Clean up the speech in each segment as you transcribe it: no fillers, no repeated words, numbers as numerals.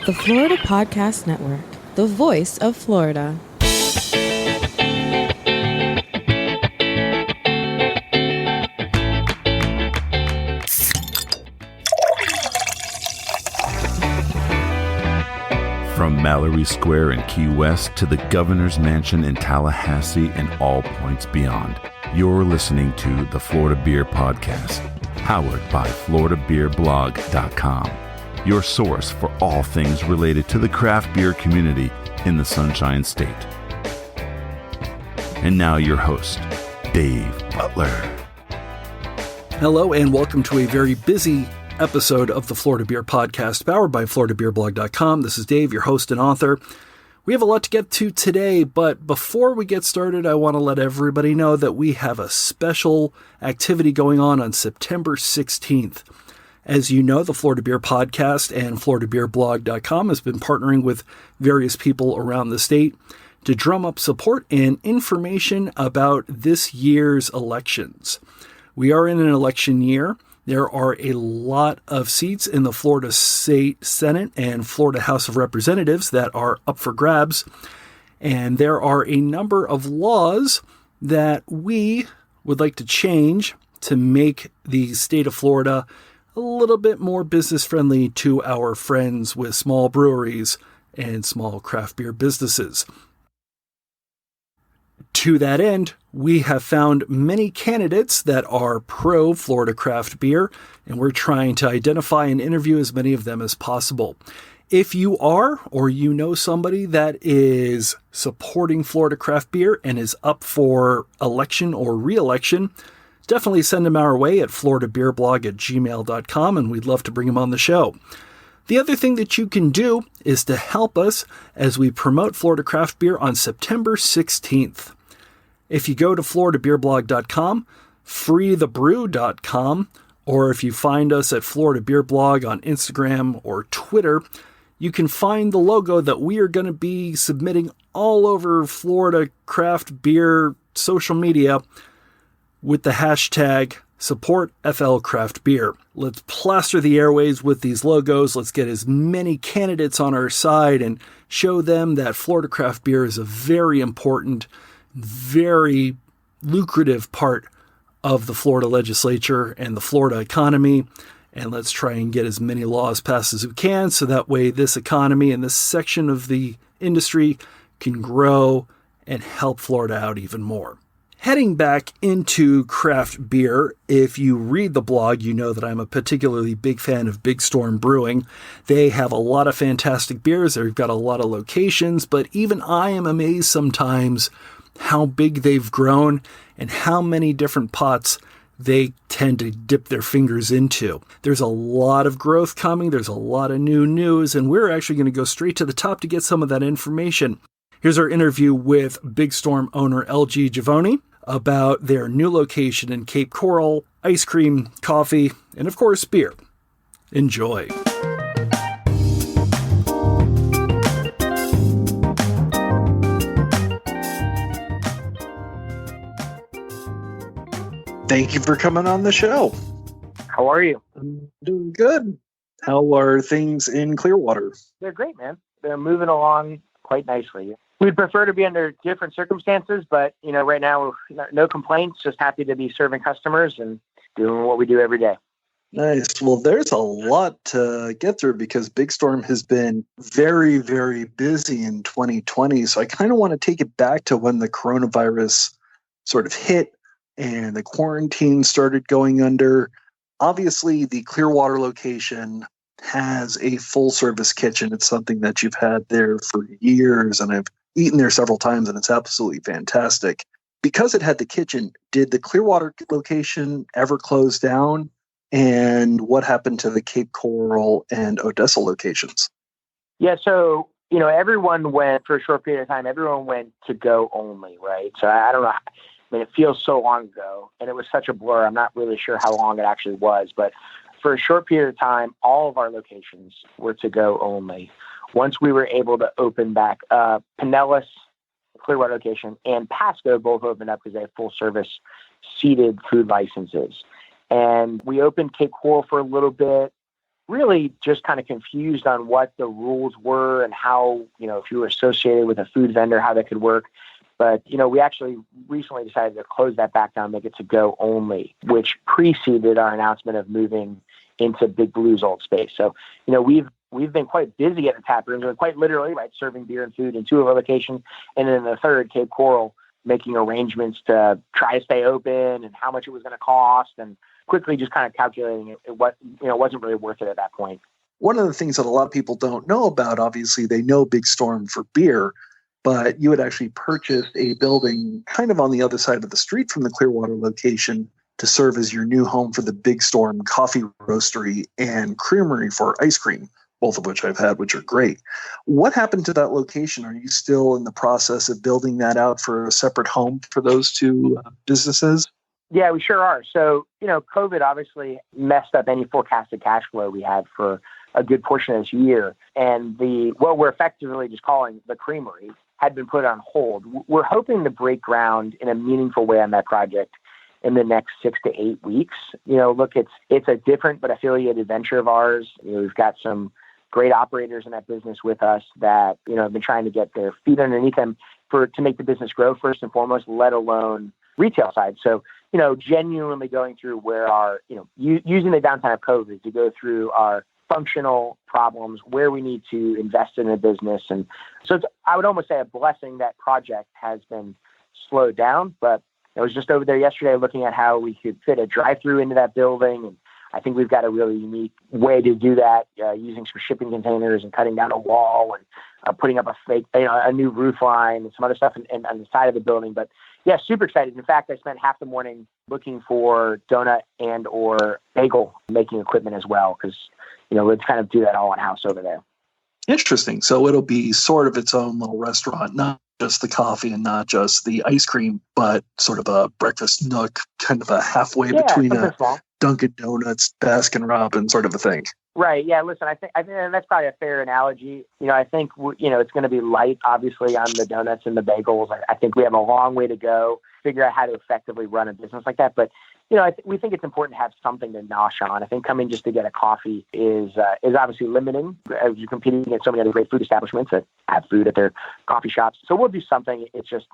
The Florida Podcast Network, the voice of Florida. From Mallory Square in Key West to the Governor's Mansion in Tallahassee and all points beyond, you're listening to the Florida Beer Podcast, powered by FloridaBeerBlog.com, your source for all things related to the craft beer community in the Sunshine State. And now your host, Dave Butler. Hello and welcome to a very busy episode of the Florida Beer Podcast, powered by FloridaBeerBlog.com. This is Dave, your host and author. We have a lot to get to today, but before we get started, I want to let everybody know that we have a special activity going on September 16th. As you know, the Florida Beer Podcast and FloridaBeerBlog.com has been partnering with various people around the state to drum up support and information about this year's elections. We are in an election year. There are a lot of seats in the Florida State Senate and Florida House of Representatives that are up for grabs. And there are a number of laws that we would like to change to make the state of Florida a little bit more business friendly to our friends with small breweries and small craft beer businesses. To that end, we have found many candidates that are pro Florida craft beer, and we're trying to identify and interview as many of them as possible. If you are, or you know somebody that is supporting Florida craft beer and is up for election or re-election, definitely send them our way at floridabeerblog@gmail.com, and we'd love to bring them on the show. The other thing that you can do is to help us as we promote Florida craft beer on September 16th. If you go to floridabeerblog.com, freethebrew.com, or if you find us at Florida Beer Blog on Instagram or Twitter, you can find the logo that we are going to be submitting all over Florida craft beer social media with the hashtag #SupportFLCraftBeer. Let's plaster the airways with these logos. Let's get as many candidates on our side and show them that Florida craft beer is a very important, very lucrative part of the Florida legislature and the Florida economy. And let's try and get as many laws passed as we can so that way this economy and this section of the industry can grow and help Florida out even more. Heading back into craft beer, if you read the blog, you know that I'm a particularly big fan of Big Storm Brewing. They have a lot of fantastic beers. They've got a lot of locations, but even I am amazed sometimes how big they've grown and how many different pots they tend to dip their fingers into. There's a lot of growth coming. There's a lot of new news, and we're actually going to go straight to the top to get some of that information. Here's our interview with Big Storm owner LG Govoni about their new location in Cape Coral, ice cream, coffee, and of course, beer. Enjoy. Thank you for coming on the show. How are you? I'm doing good. How are things in Clearwater? They're great, man. They're moving along quite nicely. We'd prefer to be under different circumstances, but, right now, no complaints, just happy to be serving customers and doing what we do every day. Nice. Well, there's a lot to get through because Big Storm has been very, very busy in 2020. So I kind of want to take it back to when the coronavirus sort of hit and the quarantine started going under. Obviously, the Clearwater location has a full-service kitchen. It's something that you've had there for years, and I've eaten there several times, and it's absolutely fantastic. Because it had the kitchen, did the Clearwater location ever close down? And what happened to the Cape Coral and Odessa locations? Yeah, so, everyone went, for a short period of time, everyone went to go only, right? So I don't know. I mean, it feels so long ago, and it was such a blur. I'm not really sure how long it actually was, but for a short period of time, all of our locations were to go only. Once we were able to open back up, Pinellas, Clearwater location, and Pasco both opened up because they have full service seated food licenses. And we opened Cape Coral for a little bit. really just kind of confused on what the rules were and how, if you were associated with a food vendor, how that could work. But, we actually recently decided to close that back down, make it to go only, which preceded our announcement of moving into Big Blue's old space. So, we've been quite busy at the tap rooms, and quite literally, right, serving beer and food in 2 of our locations, and then the third, Cape Coral, making arrangements to try to stay open and how much it was going to cost, and quickly just kind of calculating it wasn't really worth it at that point. One of the things that a lot of people don't know about, obviously, they know Big Storm for beer, but you had actually purchased a building kind of on the other side of the street from the Clearwater location to serve as your new home for the Big Storm coffee roastery and creamery for ice cream, both of which I've had, which are great. What happened to that location? Are you still in the process of building that out for a separate home for those 2 businesses? Yeah, we sure are. So, COVID obviously messed up any forecasted cash flow we had for a good portion of this year. And what we're effectively just calling the creamery had been put on hold. We're hoping to break ground in a meaningful way on that project in the next 6 to 8 weeks. Look, it's a different but affiliated venture of ours. We've got some great operators in that business with us that, have been trying to get their feet underneath them to make the business grow first and foremost, let alone retail side. So, genuinely going through where our, using the downtime of COVID to go through our functional problems, where we need to invest in a business. And so I would almost say a blessing that project has been slowed down, but I was just over there yesterday looking at how we could fit a drive-through into that building. And I think we've got a really unique way to do that, using some shipping containers and cutting down a wall and putting up a new roof line and some other stuff on the side of the building. But yeah, super excited. In fact, I spent half the morning looking for donut and or bagel making equipment as well, because, let's kind of do that all in-house over there. Interesting. So it'll be sort of its own little restaurant, not just the coffee and not just the ice cream, but sort of a breakfast nook, kind of a halfway between a small Dunkin' Donuts, Baskin Robbins sort of a thing. Right. Yeah. Listen, I think that's probably a fair analogy. I think, it's going to be light, obviously, on the donuts and the bagels. I think we have a long way to go, figure out how to effectively run a business like that. But, we think it's important to have something to nosh on. I think coming just to get a coffee is obviously limiting, as you're competing against so many other great food establishments that have food at their coffee shops. So we'll do something. It's just,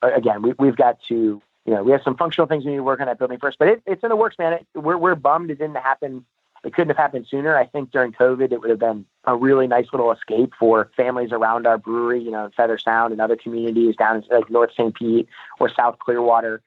again, we've got to, we have some functional things we need to work on that building first, but it's in the works, man. We're bummed it didn't happen. It couldn't have happened sooner. I think during COVID, it would have been a really nice little escape for families around our brewery, in Feather Sound and other communities down in like North St. Pete or South Clearwater.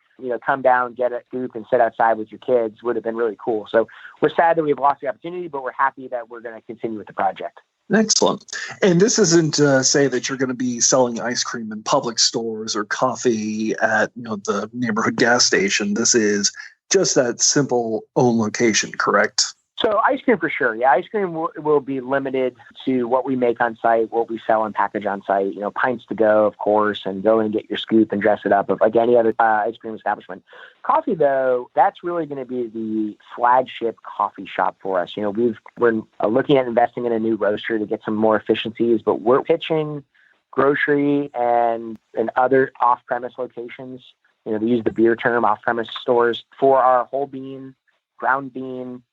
Come down, get a scoop, and sit outside with your kids would have been really cool. So we're sad that we've lost the opportunity, but we're happy that we're going to continue with the project. Excellent. And this isn't to say that you're going to be selling ice cream in public stores or coffee at the neighborhood gas station. This is just that simple own location, correct? So ice cream for sure. Yeah, ice cream will be limited to what we make on site, what we sell and package on site. Pints to go, of course, and go and get your scoop and dress it up like any other ice cream establishment. Coffee, though, that's really going to be the flagship coffee shop for us. We're looking at investing in a new roaster to get some more efficiencies, but we're pitching grocery and other off-premise locations. They use the beer term off-premise stores for our whole bean, ground bean,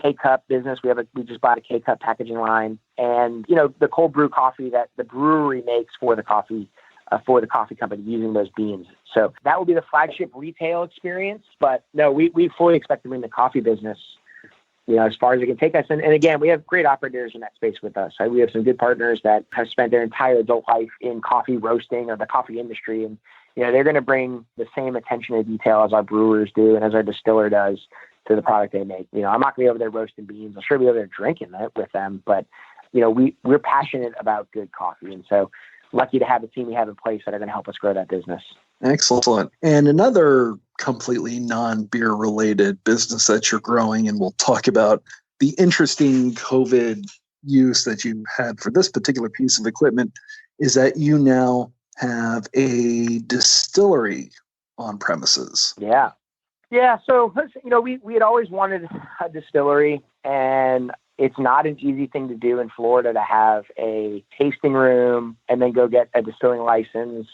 K-Cup business. We just bought a K-Cup packaging line, and the cold brew coffee that the brewery makes for the coffee company using those beans. So that will be the flagship retail experience. But no, we fully expect to bring the coffee business, as far as it can take us. And again, we have great operators in that space with us. We have some good partners that have spent their entire adult life in coffee roasting or the coffee industry, and they're going to bring the same attention to detail as our brewers do and as our distiller does to the product they make. I'm not going to be over there roasting beans. I'll sure be over there drinking it with them. But, we're passionate about good coffee. And so lucky to have the team we have in place that are going to help us grow that business. Excellent. And another completely non-beer related business that you're growing, and we'll talk about the interesting COVID use that you had for this particular piece of equipment, is that you now have a distillery on premises. Yeah. Yeah, so we had always wanted a distillery, and it's not an easy thing to do in Florida to have a tasting room and then go get a distilling license.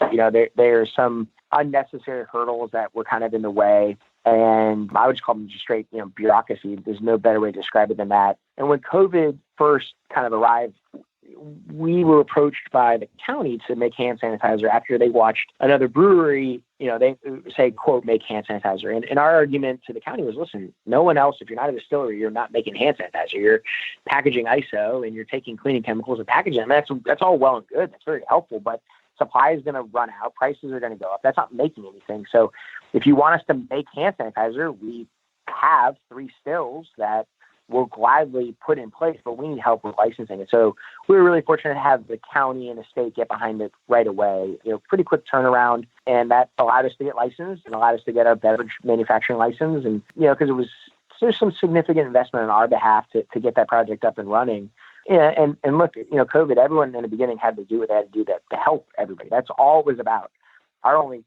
There's some unnecessary hurdles that were kind of in the way. And I would just call them just straight, bureaucracy. There's no better way to describe it than that. And when COVID first kind of arrived, we were approached by the county to make hand sanitizer after they watched another brewery, they say, quote, make hand sanitizer. And our argument to the county was, listen, no one else, if you're not a distillery, you're not making hand sanitizer. You're packaging ISO and you're taking cleaning chemicals and packaging them. That's all well and good. That's very helpful, but supply is going to run out. Prices are going to go up. That's not making anything. So if you want us to make hand sanitizer, we have 3 stills that we'll gladly put in place, but we need help with licensing it. So we were really fortunate to have the county and the state get behind it right away. Pretty quick turnaround, and that allowed us to get licensed and allowed us to get our beverage manufacturing license. And because there's some significant investment on our behalf to get that project up and running. Yeah, and look, COVID, everyone in the beginning had to do what they had to do to help everybody. That's all it was about. Our only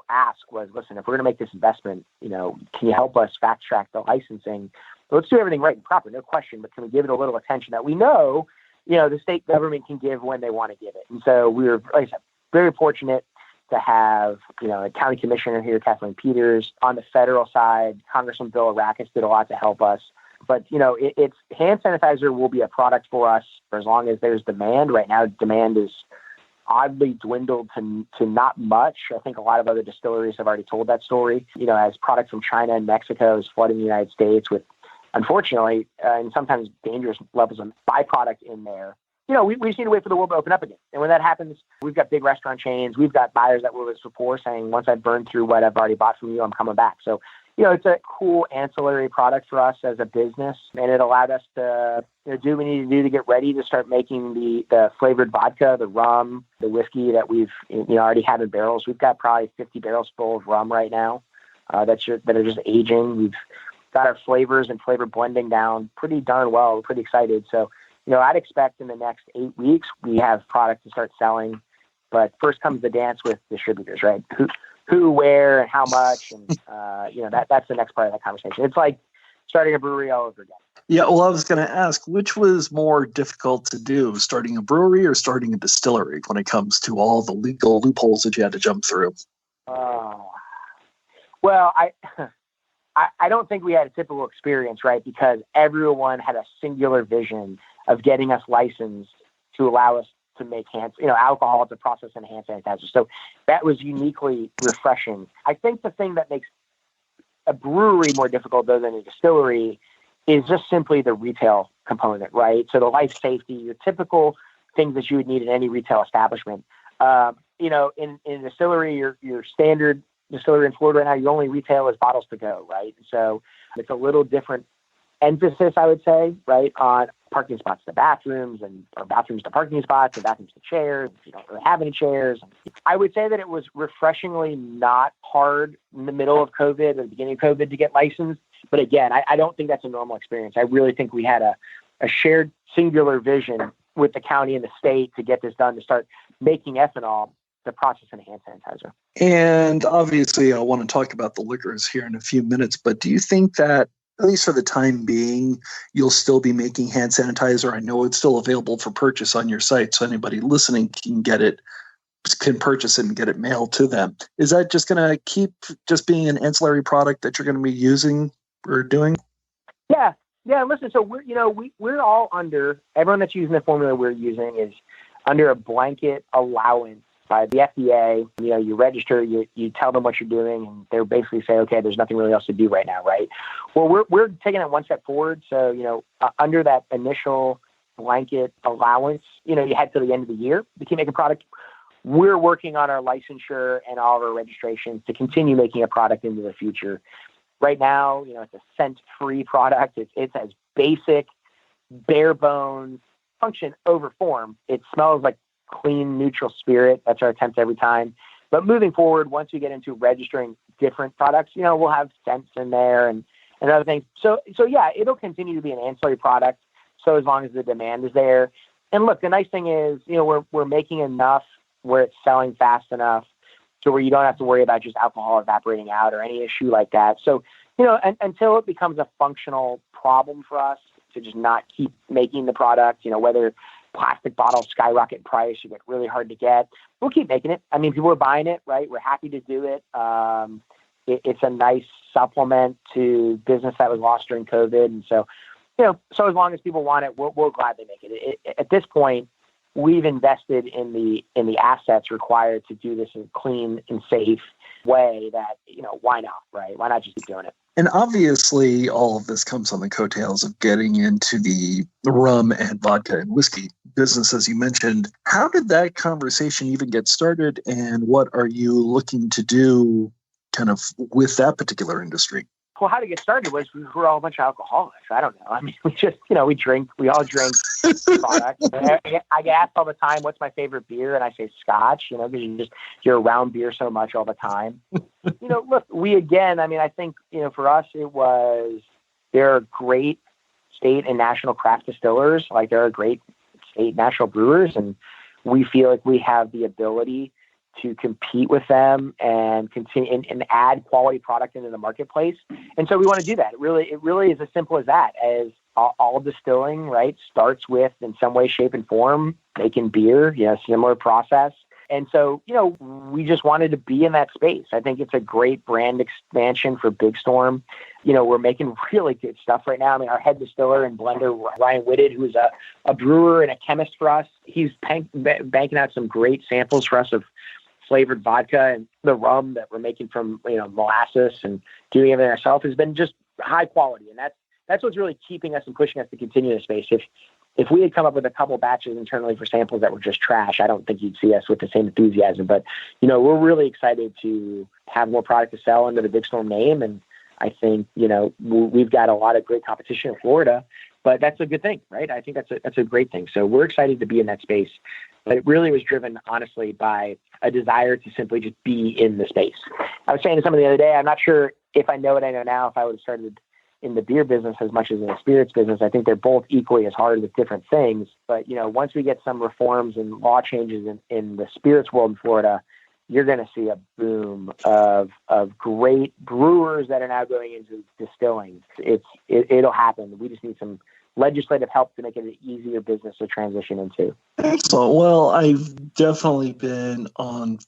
ask was, listen, if we're going to make this investment, can you help us fast track the licensing? Let's do everything right and proper, no question, but can we give it a little attention that we know, the state government can give when they want to give it. And so we were, like I said, very fortunate to have, a county commissioner here, Kathleen Peters. On the federal side, Congressman Bill Arrakis did a lot to help us. But, it's hand sanitizer will be a product for us for as long as there's demand. Right now, demand is oddly dwindled to not much. I think a lot of other distilleries have already told that story, as product from China and Mexico is flooding the United States with, unfortunately, and sometimes dangerous levels of byproduct in there. We just need to wait for the world to open up again. And when that happens, we've got big restaurant chains. We've got buyers that were with us before saying, once I've burned through what I've already bought from you, I'm coming back. So, it's a cool ancillary product for us as a business. And it allowed us to do what we need to do to get ready to start making the flavored vodka, the rum, the whiskey that we've already had in barrels. We've got probably 50 barrels full of rum right now that are just aging. We've got our flavors and flavor blending down pretty darn well. We're pretty excited. So, I'd expect in the next 8 weeks, we have product to start selling. But first comes the dance with distributors, right? Who, where, and how much. And, that's the next part of that conversation. It's like starting a brewery all over again. Yeah, well, I was going to ask, which was more difficult to do, starting a brewery or starting a distillery when it comes to all the legal loopholes that you had to jump through? Well, I don't think we had a typical experience, right? Because everyone had a singular vision of getting us licensed to allow us to make alcohol to process and hand sanitizer. So that was uniquely refreshing. I think the thing that makes a brewery more difficult, though, than a distillery is just simply the retail component, right? So the life safety, your typical things that you would need in any retail establishment. In a distillery, your standard distillery in Florida right now, your only retail is bottles to go, right? So it's a little different emphasis, I would say, right, on parking spots to bathrooms or bathrooms to parking spots and bathrooms to chairs. If you don't really have any chairs. I would say that it was refreshingly not hard in the middle of COVID or the beginning of COVID to get licensed. But again, I don't think that's a normal experience. I really think we had a shared singular vision with the county and the state to get this done, to start making ethanol to process and hand sanitizer. And obviously, I want to talk about the liquors here in a few minutes, but do you think that, at least for the time being, you'll still be making hand sanitizer? I know it's still available for purchase on your site, so anybody listening can purchase it and get it mailed to them. Is that just going to keep just being an ancillary product that you're going to be using or doing? Yeah. Listen, so we're all under, everyone that's using the formula we're using is under a blanket allowance by the FDA. You register, you tell them what you're doing, and they basically say, okay, there's nothing really else to do right now, right? Well, we're taking it one step forward. So, under that initial blanket allowance, you had till the end of the year to keep making a product. We're working on our licensure and all of our registrations to continue making a product into the future. Right now, it's a scent-free product. It's as basic, bare bones, function over form. It smells like clean, neutral spirit. That's our attempt every time. But moving forward, once we get into registering different products, we'll have scents in there and other things. So yeah, it'll continue to be an ancillary product. So as long as the demand is there. And look, the nice thing is, we're making enough where it's selling fast enough to where you don't have to worry about just alcohol evaporating out or any issue like that. So, until it becomes a functional problem for us to just not keep making the product, whether plastic bottles skyrocket in price, you get really hard to get, we'll keep making it. I mean, people are buying it, right? We're happy to do it. it's a nice supplement to business that was lost during COVID. And so, so as long as people want it, we'll gladly make it. At this point, we've invested in the assets required to do this in a clean and safe way that, why not, right? Why not just keep doing it? And obviously, all of this comes on the coattails of getting into the rum and vodka and whiskey business, as you mentioned. How did that conversation even get started, and what are you looking to do kind of with that particular industry? Well, how to get started was we were all a bunch of alcoholics. I don't know. I mean, we just, we all drink products. I get asked all the time, what's my favorite beer? And I say Scotch, because you're around beer so much all the time. Look, I think, for us, there are great state and national craft distillers. Like there are great state national brewers. And we feel like we have the ability to compete with them and continue and add quality product into the marketplace. And so we want to do that. It really is as simple as that, as all distilling, right, starts with, in some way, shape, and form, making beer, similar process. And so, we just wanted to be in that space. I think it's a great brand expansion for Big Storm. We're making really good stuff right now. I mean, our head distiller and blender, Ryan Whitted, who's a brewer and a chemist for us, he's banking out some great samples for us of flavored vodka, and the rum that we're making from molasses and doing everything ourselves has been just high quality, and that's what's really keeping us and pushing us to continue the space. If we had come up with a couple batches internally for samples that were just trash, I don't think you'd see us with the same enthusiasm. But we're really excited to have more product to sell under the Big Storm name, and I think we've got a lot of great competition in Florida. But that's a good thing, right? I think that's a great thing. So we're excited to be in that space. But it really was driven, honestly, by a desire to simply just be in the space. I was saying to somebody the other day, I'm not sure if I know what I know now, if I would have started in the beer business as much as in the spirits business. I think they're both equally as hard with different things. But, once we get some reforms and law changes in the spirits world in Florida, you're going to see a boom of great brewers that are now going into distilling. It'll happen. We just need some legislative help to make it an easier business to transition into. Excellent. Well, I've definitely been on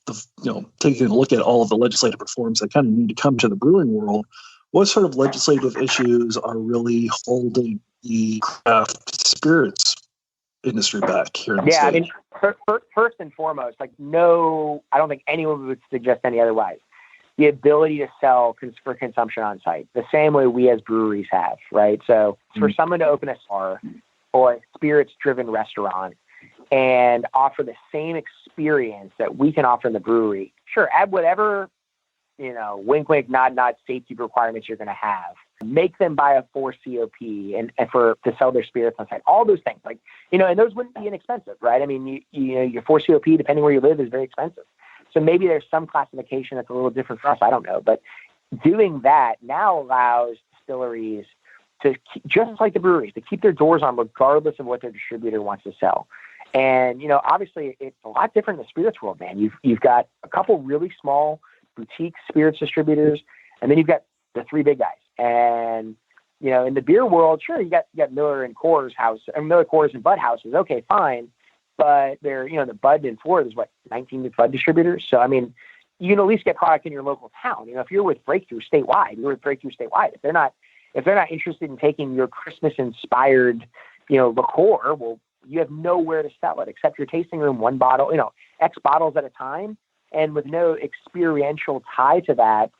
taking a look at all of the legislative reforms that kind of need to come to the brewing world. What sort of legislative issues are really holding the craft spirits industry back here in the state? I mean, first and foremost, I don't think anyone would suggest any otherwise. The ability to sell for consumption on site, the same way we as breweries have, right? So for someone to open a bar or a spirits-driven restaurant and offer the same experience that we can offer in the brewery, sure, add whatever, wink, wink, nod, nod safety requirements you're going to have. Make them buy a 4 COP and to sell their spirits on site. All those things, and those wouldn't be inexpensive, right? I mean, your 4 COP, depending where you live, is very expensive. So maybe there's some classification that's a little different for us. I don't know. But doing that now allows distilleries to, just like the breweries, to keep their doors on regardless of what their distributor wants to sell. And, obviously it's a lot different in the spirits world, man. You've got a couple really small boutique spirits distributors, and then you've got the 3 big guys. And, in the beer world, sure, you got Miller and Coors Miller Coors and Bud houses. Okay, fine. But they're, the Bud in Florida is 19 Bud distributors. So, I mean, you can at least get product in your local town. If you're with Breakthrough statewide, you're with Breakthrough statewide. If they're not interested in taking your Christmas inspired, liqueur, well, you have nowhere to sell it except your tasting room, one bottle, X bottles at a time. And with no experiential tie to that,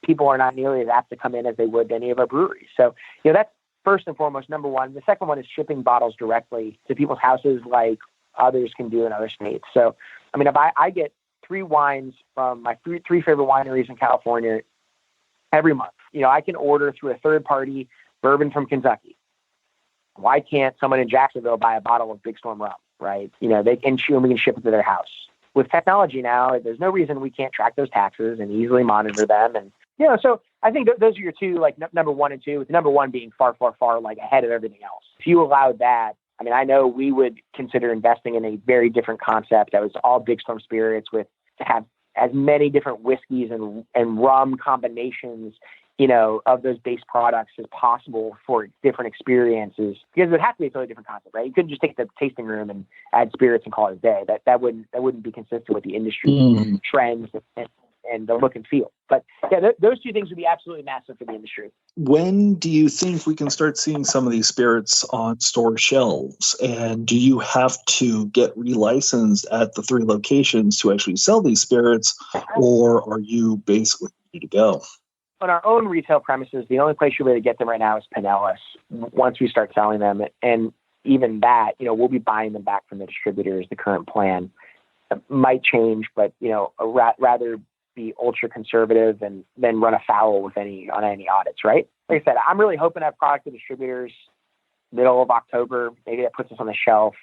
people are not nearly as apt to come in as they would to any of our breweries. So, that's first and foremost, number one. The second one is shipping bottles directly to people's houses like others can do in other states. So, I mean, if I get 3 wines from my 3 favorite wineries in California every month, I can order through a third party bourbon from Kentucky. Why can't someone in Jacksonville buy a bottle of Big Storm rum, right? They can we can ship it to their house. With technology now, there's no reason we can't track those taxes and easily monitor them. And, so I think those are your 2, number 1 and 2, with number 1 being far, far, far ahead of everything else. If you allowed that, I mean, I know we would consider investing in a very different concept that was all Big Storm spirits to have as many different whiskeys and rum combinations, of those base products as possible for different experiences, because it would have to be a totally different concept, right? You couldn't just take the tasting room and add spirits and call it a day. That wouldn't be consistent with the industry trends and the look and feel. But yeah, those two things would be absolutely massive for the industry. When do you think we can start seeing some of these spirits on store shelves? And do you have to get relicensed at the 3 locations to actually sell these spirits, or are you basically ready to go? On our own retail premises, the only place you're able to get them right now is Pinellas once we start selling them. And even that, we'll be buying them back from the distributors. The current plan might change, but, rather be ultra conservative and then run afoul with any audits, right? Like I said, I'm really hoping to have product to distributors middle of October. Maybe that puts us on the shelf,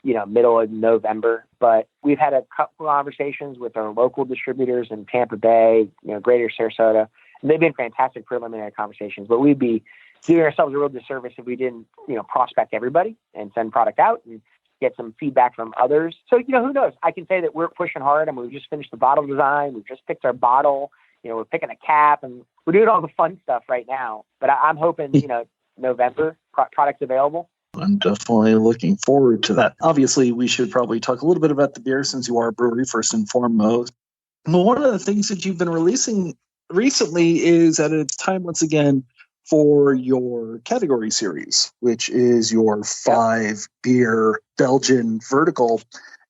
middle of November. But we've had a couple of conversations with our local distributors in Tampa Bay, greater Sarasota, and they've been fantastic preliminary conversations. But we'd be doing ourselves a real disservice if we didn't, prospect everybody and send product out and get some feedback from others. So, who knows? I can say that we're pushing hard. We've just finished the bottle design. We've just picked our bottle. We're picking a cap, and we're doing all the fun stuff right now. But I'm hoping, November, products available. I'm definitely looking forward to that. Obviously, we should probably talk a little bit about the beer since you are a brewery first and foremost. But one of the things that you've been releasing recently is that it's time once again for your category series, which is your 5 beer Belgian vertical.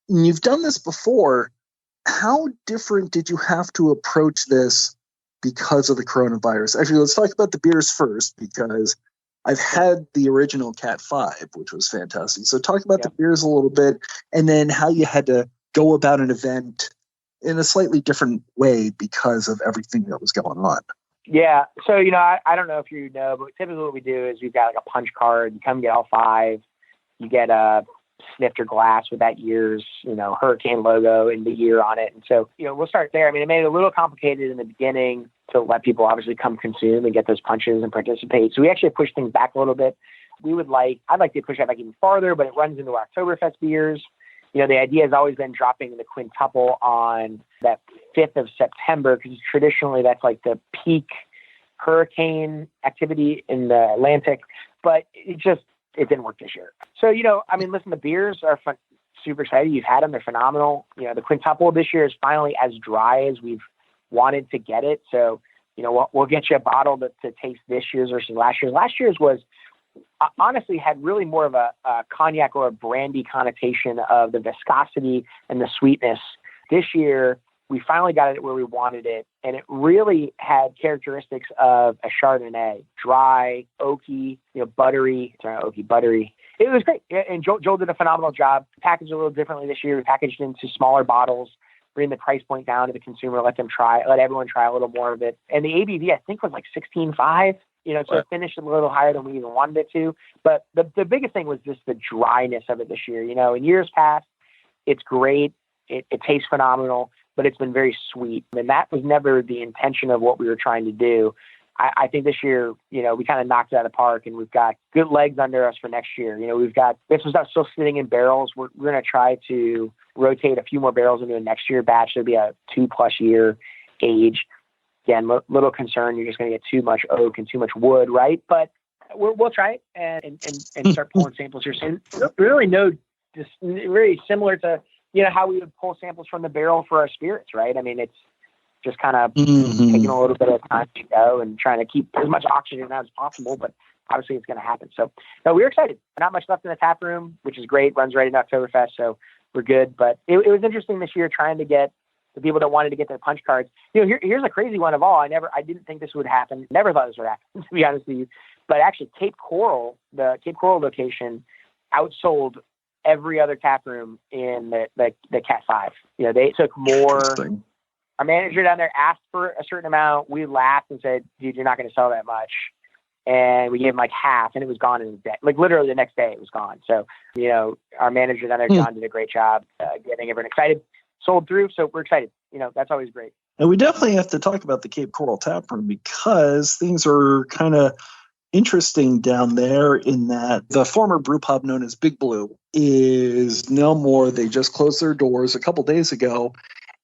And you've done this before. How different did you have to approach this because of the coronavirus? Actually, let's talk about the beers first, because I've had the original Cat 5, which was fantastic. So talk about the beers a little bit, and then how you had to go about an event in a slightly different way because of everything that was going on. Yeah. So, I don't know if you know, but typically what we do is we've got like a punch card. You come get all 5. You get a snifter glass with that year's, hurricane logo and the year on it. And so, we'll start there. It made it a little complicated in the beginning to let people obviously come consume and get those punches and participate. So we actually pushed things back a little bit. I'd like to push that back even farther, but it runs into Oktoberfest beers. The idea has always been dropping the quintuple on that 5th of September, because traditionally that's like the peak hurricane activity in the Atlantic, but it didn't work this year. So, listen, the beers are fun, super excited. You've had them. They're phenomenal. The quintuple this year is finally as dry as we've wanted to get it. So, we'll get you a bottle to taste this year's versus last year's. Last year's was honestly had really more of a cognac or a brandy connotation of the viscosity and the sweetness. This year, we finally got it where we wanted it, and it really had characteristics of a Chardonnay, dry, oaky, buttery. It was great, and Joel did a phenomenal job. Packaged a little differently this year. We packaged into smaller bottles, bring the price point down to the consumer, let everyone try a little more of it. And the ABV, I think, was like 16.5. So it finished a little higher than we even wanted it to. But the biggest thing was just the dryness of it this year. In years past, it's great. It tastes phenomenal, but it's been very sweet. And that was never the intention of what we were trying to do. I think this year, we kind of knocked it out of the park, and we've got good legs under us for next year. We've got this stuff still sitting in barrels. We're going to try to rotate a few more barrels into a next year batch. There'll be a 2+ year age. Again, little concern. You're just going to get too much oak and too much wood, right? But we'll try it and start pulling samples here soon. Really just very similar to how we would pull samples from the barrel for our spirits, right? It's just kind of taking a little bit of time to go and trying to keep as much oxygen out as possible, but obviously it's going to happen. So no, we're excited. Not much left in the tap room, which is great. Runs right into Oktoberfest, so we're good. But it was interesting this year trying to get the people that wanted to get their punch cards. Here's a crazy one of all. I didn't think this would happen. Never thought this would happen, to be honest with you. But actually, Cape Coral, the Cape Coral location, outsold every other tap room in the Cat 5. They took more. Our manager down there asked for a certain amount. We laughed and said, "Dude, you're not going to sell that much." And we gave him like half, and it was gone in a day. Like literally the next day, it was gone. So, our manager down there, John, did a great job getting everyone excited. Sold through, so we're excited. That's always great. And we definitely have to talk about the Cape Coral tap room, because things are kind of interesting down there in that the former brew pub known as Big Blue is no more. They just closed their doors a couple days ago.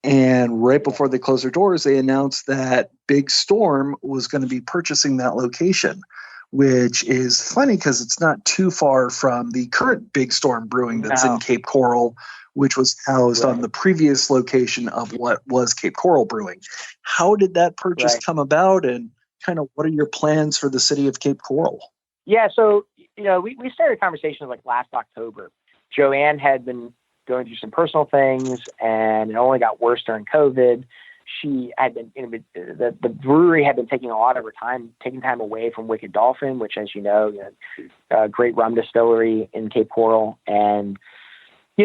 And right before they closed their doors, they announced that Big Storm was going to be purchasing that location, which is funny because it's not too far from the current Big Storm Brewing that's in Cape Coral, which was housed on the previous location of what was Cape Coral Brewing. How did that purchase come about, and kind of what are your plans for the city of Cape Coral? Yeah, so, we started conversations like last October. Joanne had been going through some personal things, and it only got worse during COVID. She had been, the brewery had been taking a lot of her time, taking time away from Wicked Dolphin, which, as you know, a great rum distillery in Cape Coral. And, she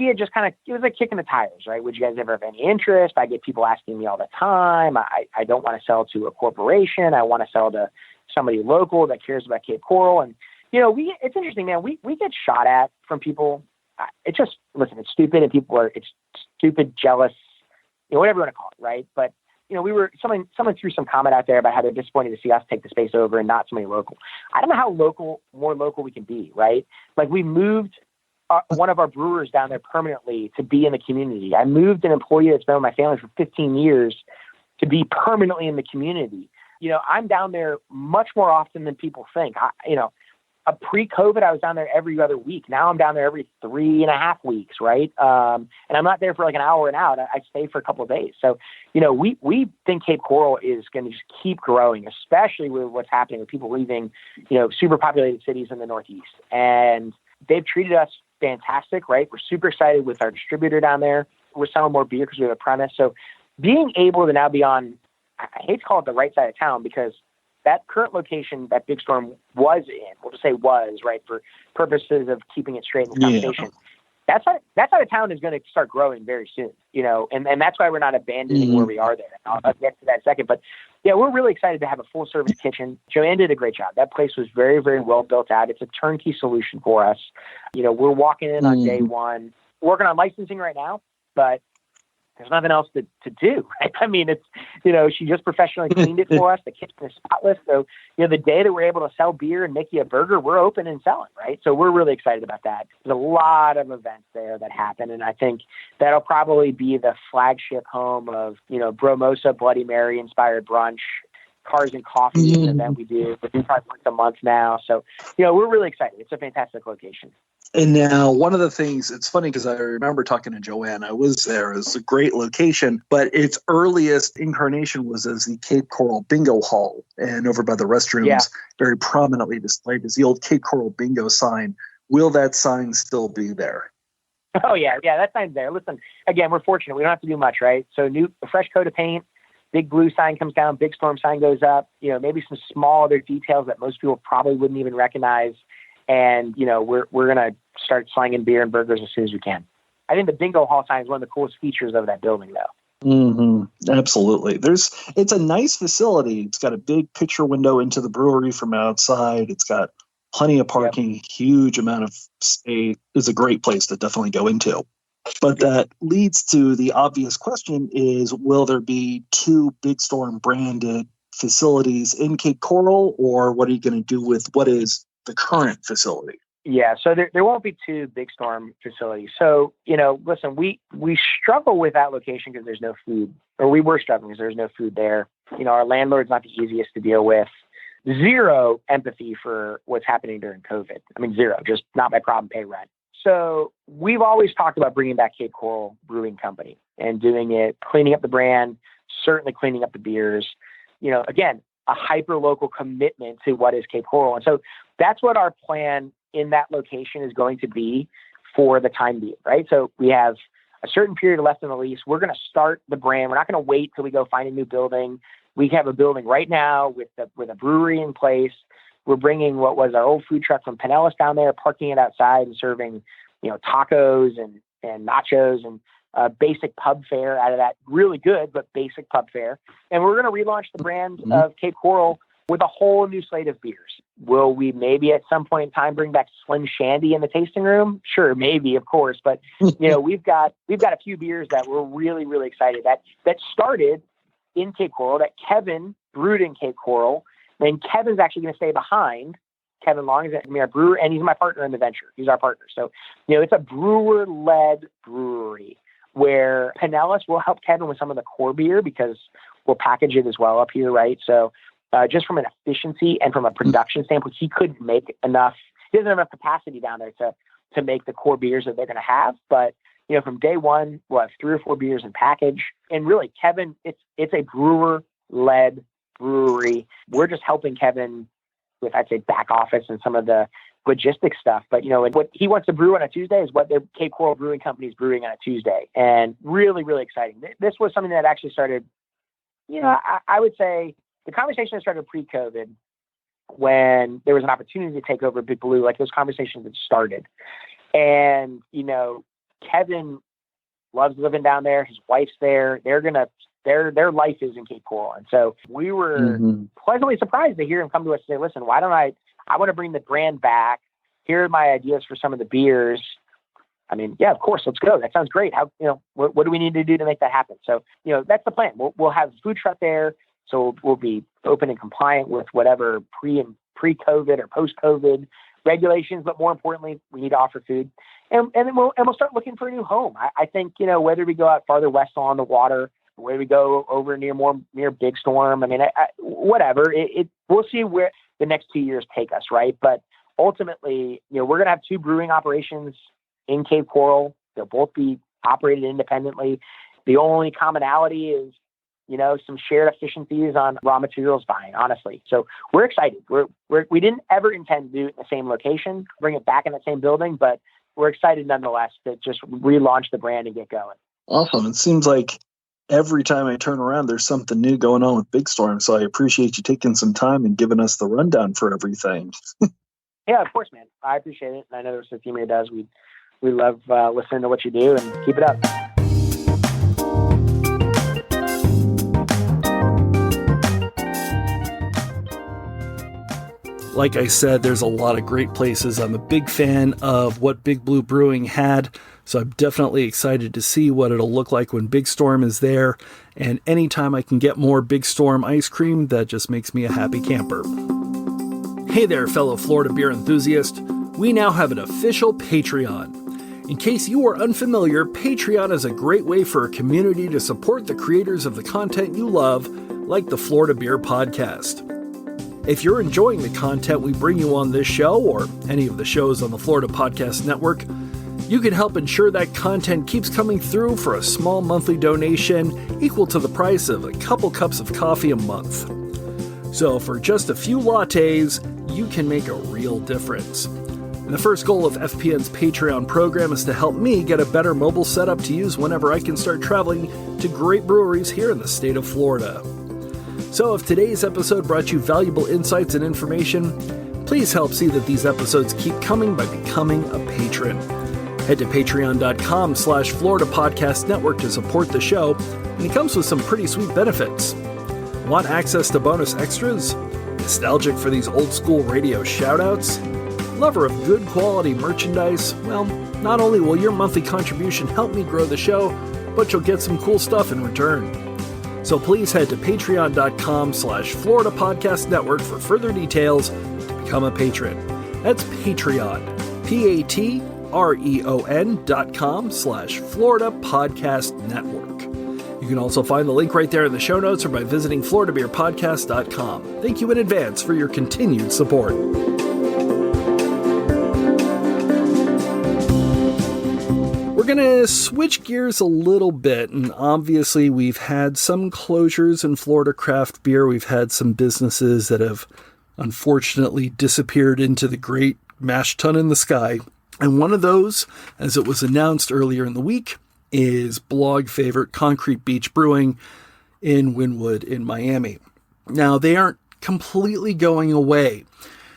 had just kind of, it was like kicking the tires, right? Would you guys ever have any interest? I get people asking me all the time. I don't want to sell to a corporation. I want to sell to somebody local that cares about Cape Coral. And, it's interesting, man. We get shot at from people. It's just, listen, it's stupid, and it's stupid, jealous, whatever you want to call it, right? But, someone threw some comment out there about how they're disappointed to see us take the space over and not somebody local. I don't know how more local we can be, right? Like, we moved one of our brewers down there permanently to be in the community. I moved an employee that's been with my family for 15 years to be permanently in the community. I'm down there much more often than people think. Pre-COVID, I was down there every other week. Now I'm down there every 3.5 weeks, right? And I'm not there for like an hour and out. I stay for a couple of days. So, we think Cape Coral is going to just keep growing, especially with what's happening with people leaving, super populated cities in the Northeast. And they've treated us fantastic, right? We're super excited with our distributor down there. We're selling more beer because we have a premise. So being able to now be on, I hate to call it the right side of town, because that current location that Big Storm was in, we'll just say was, right, for purposes of keeping it straight in the conversation, that side of town is going to start growing very soon, and that's why we're not abandoning where we are there. I'll get to that in a second. But, yeah, we're really excited to have a full-service kitchen. Joanne did a great job. That place was very, very well built out. It's a turnkey solution for us. We're walking in on day one, working on licensing right now, but there's nothing else to do, right? I mean, it's, she just professionally cleaned it for us. The kitchen is spotless. So, the day that we're able to sell beer and make you a burger, we're open and selling, right? So we're really excited about that. There's a lot of events there that happen. And I think that'll probably be the flagship home of, Bromosa, Bloody Mary inspired brunch, Cars and Coffee is an event we do. We do probably once a month now. So, we're really excited. It's a fantastic location. And now one of the things, it's funny because I remember talking to Joanne. I was there. It was a great location, but its earliest incarnation was as the Cape Coral Bingo Hall. And over by the restrooms, very prominently displayed is the old Cape Coral Bingo sign. Will that sign still be there? Oh, yeah. Yeah, that sign's there. Listen, again, we're fortunate. We don't have to do much, right? So a fresh coat of paint, Big Blue sign comes down, Big Storm sign goes up, maybe some small other details that most people probably wouldn't even recognize. And, we're going to start slanging beer and burgers as soon as we can. I think the Bingo Hall sign is one of the coolest features of that building, though. Mm-hmm. Absolutely. It's a nice facility. It's got a big picture window into the brewery from outside. It's got plenty of parking, huge amount of space. It's a great place to definitely go into. But that leads to the obvious question is, will there be 2 Big Storm branded facilities in Cape Coral, or what are you going to do with what is the current facility? Yeah, so there won't be 2 Big Storm facilities. So, listen, we struggle with that location because there's no food, or we were struggling because there's no food there. Our landlord's not the easiest to deal with. Zero empathy for what's happening during COVID. I mean, zero, just not my problem, pay rent. So we've always talked about bringing back Cape Coral Brewing Company and doing it, cleaning up the brand, certainly cleaning up the beers. Again, a hyper-local commitment to what is Cape Coral. And so that's what our plan in that location is going to be for the time being, right? So we have a certain period left in the lease. We're going to start the brand. We're not going to wait till we go find a new building. We have a building right now with a brewery in place. We're bringing what was our old food truck from Pinellas down there, parking it outside and serving, tacos and nachos and basic pub fare out of that. Really good, but basic pub fare. And we're going to relaunch the brand of Cape Coral with a whole new slate of beers. Will we maybe at some point in time bring back Slim Shandy in the tasting room? Sure, maybe, of course. But we've got a few beers that we're really, really excited that started in Cape Coral, that Kevin brewed in Cape Coral. And Kevin's actually going to stay behind. Kevin Long is going to be our brewer, and he's my partner in the venture. He's our partner. So, it's a brewer-led brewery where Pinellas will help Kevin with some of the core beer because we'll package it as well up here, right? So just from an efficiency and from a production standpoint, he couldn't make enough. He doesn't have enough capacity down there to make the core beers that they're going to have. But, from day one, we'll have 3 or 4 beers in package. And really, Kevin, it's a brewer-led brewery. We're just helping Kevin with, I'd say, back office and some of the logistics stuff. But, and what he wants to brew on a Tuesday is what their Cape Coral Brewing Company is brewing on a Tuesday. And really, really exciting. This was something that actually started, I would say the conversation started pre-COVID when there was an opportunity to take over Big Blue. Like, those conversations had started. And, Kevin loves living down there. His wife's there. Their life is in Cape Coral. And so we were pleasantly surprised to hear him come to us and say, listen, why don't I want to bring the brand back. Here are my ideas for some of the beers. I mean, yeah, of course, let's go. That sounds great. How, what do we need to do to make that happen? So, that's the plan. We'll have a food truck there. So we'll be open and compliant with whatever pre-COVID or post-COVID regulations, but more importantly, we need to offer food. And then we'll start looking for a new home. I think, whether we go out farther west on the water, whether we go over near Big Storm, I mean, whatever, we'll see where the next 2 years take us, right? But ultimately, we're going to have 2 brewing operations in Cape Coral. They'll both be operated independently. The only commonality is, some shared efficiencies on raw materials buying, honestly. So we're excited. We didn't ever intend to do it in the same location, bring it back in the same building, but we're excited nonetheless to just relaunch the brand and get going. Awesome. It seems like every time I turn around, there's something new going on with Big Storm. So I appreciate you taking some time and giving us the rundown for everything. Yeah, of course, man. I appreciate it. And I know the rest of the team here does. We love listening to what you do, and keep it up. Like I said, there's a lot of great places. I'm a big fan of what Big Blue Brewing had, so I'm definitely excited to see what it'll look like when Big Storm is there. And anytime I can get more Big Storm ice cream, that just makes me a happy camper. Hey there, fellow Florida beer enthusiast. We now have an official Patreon. In case you are unfamiliar, Patreon is a great way for a community to support the creators of the content you love, like the Florida Beer Podcast. If you're enjoying the content we bring you on this show or any of the shows on the Florida Podcast Network, you can help ensure that content keeps coming through for a small monthly donation equal to the price of a couple cups of coffee a month. So for just a few lattes, you can make a real difference. And the first goal of FPN's Patreon program is to help me get a better mobile setup to use whenever I can start traveling to great breweries here in the state of Florida. So if today's episode brought you valuable insights and information, please help see that these episodes keep coming by becoming a patron. Head to patreon.com/Florida Podcast Network to support the show, and it comes with some pretty sweet benefits. Want access to bonus extras? Nostalgic for these old school radio shoutouts? Lover of good quality merchandise? Well, not only will your monthly contribution help me grow the show, but you'll get some cool stuff in return. So please head to patreon.com/Florida Podcast Network for further details to become a patron. That's Patreon, patreon.com/Florida Podcast Network. You can also find the link right there in the show notes or by visiting floridabeerpodcast.com. Thank you in advance for your continued support. We're going to switch gears a little bit, and obviously we've had some closures in Florida craft beer. We've had some businesses that have unfortunately disappeared into the great mash tun in the sky. And one of those, as it was announced earlier in the week, is blog favorite Concrete Beach Brewing in Wynwood in Miami. Now, they aren't completely going away.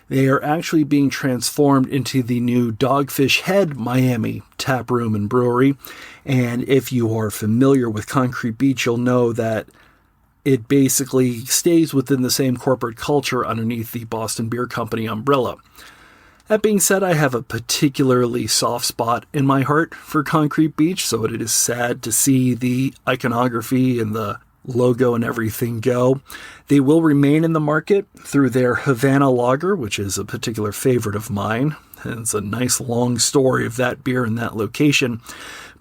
They are actually being transformed into the new Dogfish Head Miami tap room and brewery. And if you are familiar with Concrete Beach, you'll know that it basically stays within the same corporate culture underneath the Boston Beer Company umbrella. That being said, I have a particularly soft spot in my heart for Concrete Beach, so it is sad to see the iconography and the logo and everything go. They will remain in the market through their Havana Lager, which is a particular favorite of mine. And it's a nice long story of that beer in that location.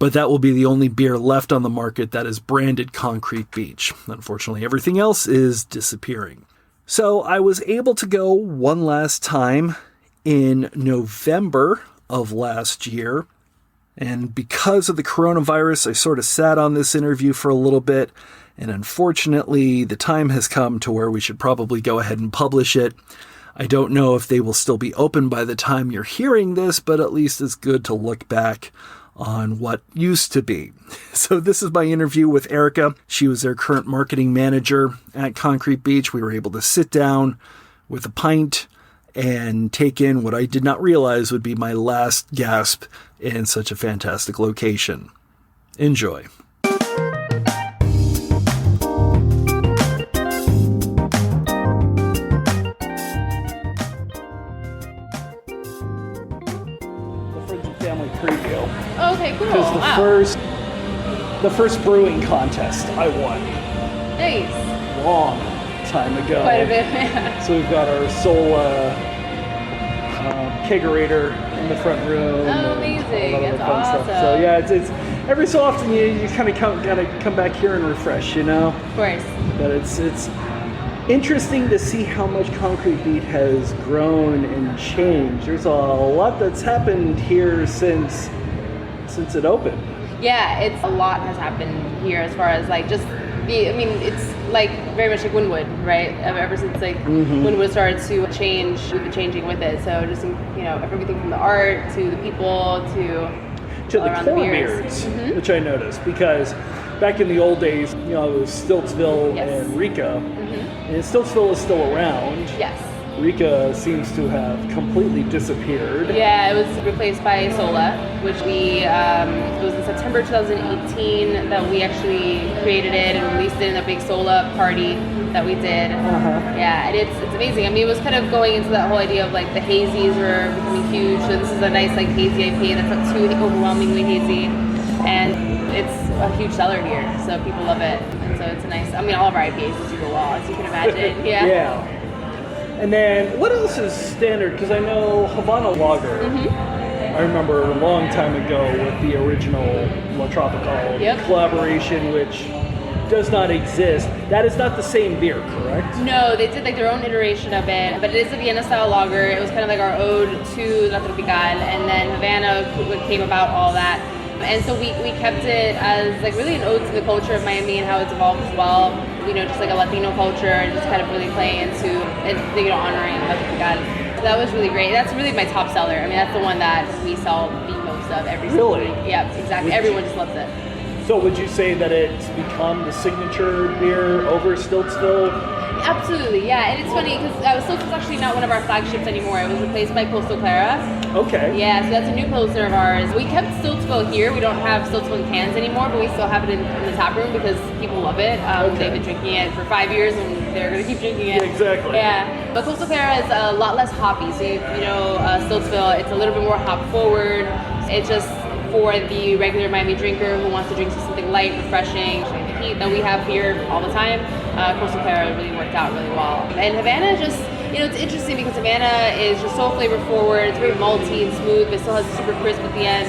But that will be the only beer left on the market that is branded Concrete Beach. Unfortunately, everything else is disappearing. So I was able to go one last time in November of last year. And because of the coronavirus, I sort of sat on this interview for a little bit. And unfortunately, the time has come to where we should probably go ahead and publish it. I don't know if they will still be open by the time you're hearing this, but at least it's good to look back on what used to be. So this is my interview with Erika. She was their current marketing manager at Concrete Beach. We were able to sit down with a pint and take in what I did not realize would be my last gasp in such a fantastic location. Enjoy. Preview. Oh, okay, cool. Because the first brewing contest I won. Nice. Long time ago. Quite a bit, yeah. So we've got our Sola kegerator in the front room. Oh, amazing. That's awesome. So yeah, it's every so often you kind of gotta come back here and refresh, you know. Of course. But it's interesting to see how much Concrete Beach has grown and changed. There's a lot that's happened here since it opened. Yeah, it's a lot has happened here as far as like just it's like very much like Wynwood, right? Ever since like Wynwood started to change, we've been changing with it. So just everything from the art to the people to the core beers, which I noticed because back in the old days, it was Stiltsville and Rika. And Stiltsville is still around. Yes. Rika seems to have completely disappeared. Yeah, it was replaced by Sola, which it was in September 2018 that we actually created it and released it in a big Sola party that we did. Yeah, and it's amazing. I mean, it was kind of going into that whole idea of like the hazies were becoming huge. So this is a nice like hazy IPA that's not too overwhelmingly hazy. And it's a huge seller here, so people love it. And so it's a nice, all of our IPAs do super well, as you can imagine. Yeah. Yeah. And then, what else is standard? Because I know Havana Lager, I remember a long time ago with the original La Tropical collaboration, which does not exist. That is not the same beer, correct? No, they did like their own iteration of it, but it is a Vienna-style lager. It was kind of like our ode to La Tropical, and then Havana came about all that. And so we kept it as like really an ode to the culture of Miami and how it's evolved as well. Just like a Latino culture and just kind of really playing into it, honoring La Tropical. So that was really great. That's really my top seller. That's the one that we sell the most of every single week. Yeah, exactly. Everyone just loves it. So would you say that it's become the signature beer over Stiltsville? Absolutely, yeah. And it's funny because Stiltsville's actually not one of our flagships anymore. It was replaced by Coastal Clara. Okay. Yeah, so that's a new Pilsner of ours. We kept Stiltsville here. We don't have Stiltsville in cans anymore, but we still have it in the tap room because people love it. They've been drinking it for 5 years and they're going to keep drinking it. Exactly. Yeah. But Coastal Clara is a lot less hoppy. So, Stiltsville, it's a little bit more hop forward. It's just for the regular Miami drinker who wants to drink something light, refreshing, the heat that we have here all the time. Coastal Clara really worked out really well. And Havana just, it's interesting because Havana is just so flavor forward. It's very malty and smooth, but still has a super crisp at the end.